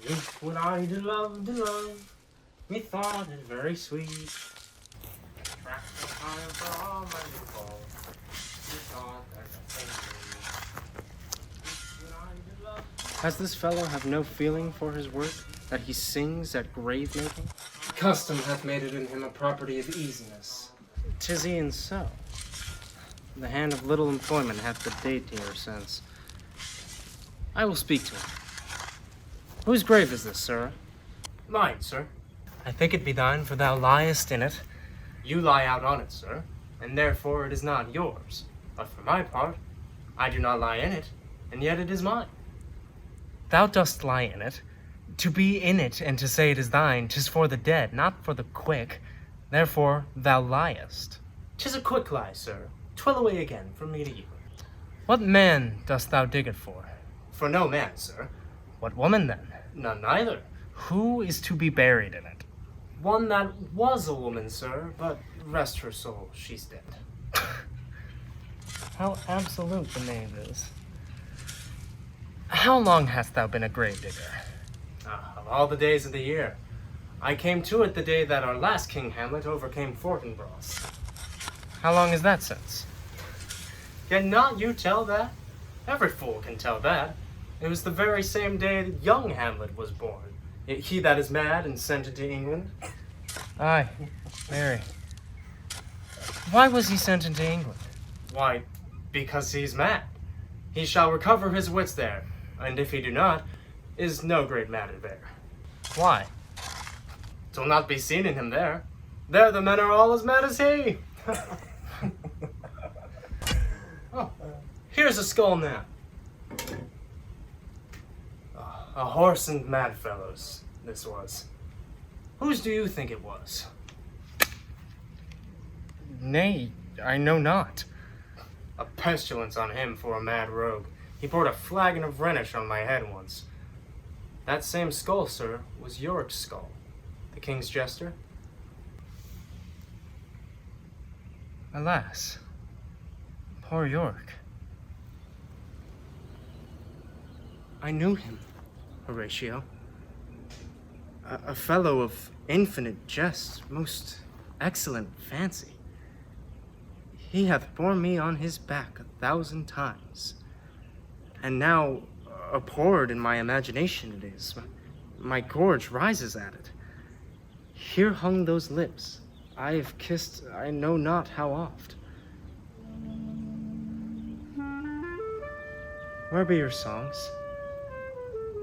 If when I did love, methought it very sweet. Track the time for all my new fall. Methought as a thing. When I did love. Has this fellow have no feeling for his work, that he sings at grave making? Custom hath made it in him a property of easiness. 'Tis e'en so. The hand of little employment hath the daintier sense. I will speak to him. Whose grave is this, sir? Mine, sir. I think it be thine, for thou liest in it. You lie out on it, sir, and therefore it is not yours. But for my part, I do not lie in it, and yet it is mine. Thou dost lie in it. To be in it and to say it is thine, 'tis for the dead, not for the quick. Therefore thou liest. 'Tis a quick lie, sir. 'Twill away again from me to you. What man dost thou dig it for? For no man, sir. What woman, then? None neither. Who is to be buried in it? One that was a woman, sir, but rest her soul, she's dead. How absolute the knave is. How long hast thou been a gravedigger? Of all the days of the year. I came to it the day that our last King Hamlet overcame Fortinbras. How long is that since? Can not you tell that? Every fool can tell that. It was the very same day that young Hamlet was born. He that is mad and sent into England. Aye, marry. Why was he sent into England? Why, because he's mad. He shall recover his wits there, and if he do not, is no great matter there. Why? 'Twill not be seen in him there. There the men are all as mad as he. Oh, here's a skull now. A horse and mad fellows, this was. Whose do you think it was? Nay, I know not. A pestilence on him for a mad rogue. He poured a flagon of Rhenish on my head once. That same skull, sir, was Yorick's skull, the king's jester. Alas, poor Yorick. I knew him, Horatio. A fellow of infinite jest, most excellent fancy. He hath borne me on his back 1,000 times, and now abhorred in my imagination it is. My gorge rises at it. Here hung those lips I have kissed I know not how oft. Where be your songs?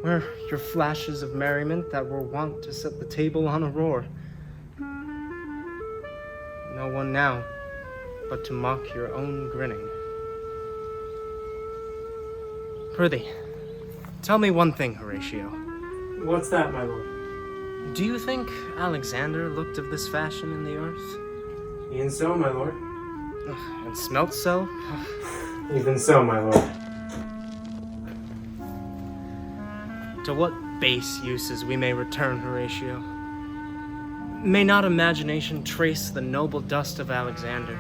Where your flashes of merriment that were wont to set the table on a roar? No one now, but to mock your own grinning. Prithee, tell me one thing, Horatio. What's that, my lord? Do you think Alexander looked of this fashion in the earth? Even so, my lord. And smelt so? Even so, my lord. To what base uses we may return, Horatio? May not imagination trace the noble dust of Alexander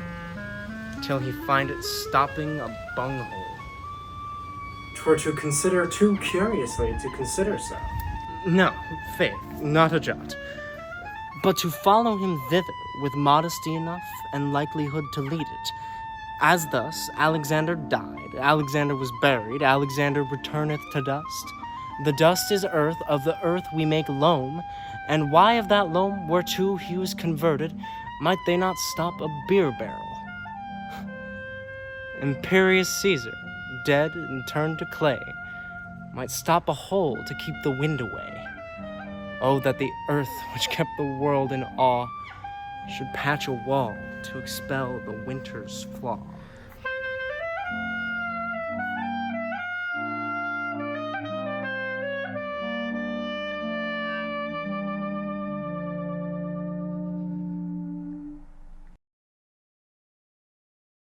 till he find it stopping a bunghole? 'Twere to consider too curiously to consider so. No, faith, not a jot. But to follow him thither with modesty enough and likelihood to lead it. As thus, Alexander died, Alexander was buried, Alexander returneth to dust. The dust is earth, of the earth we make loam, and why of that loam whereto he was converted, might they not stop a beer barrel? Imperious Caesar, dead and turned to clay, might stop a hole to keep the wind away. Oh, that the earth which kept the world in awe should patch a wall to expel the winter's flaw.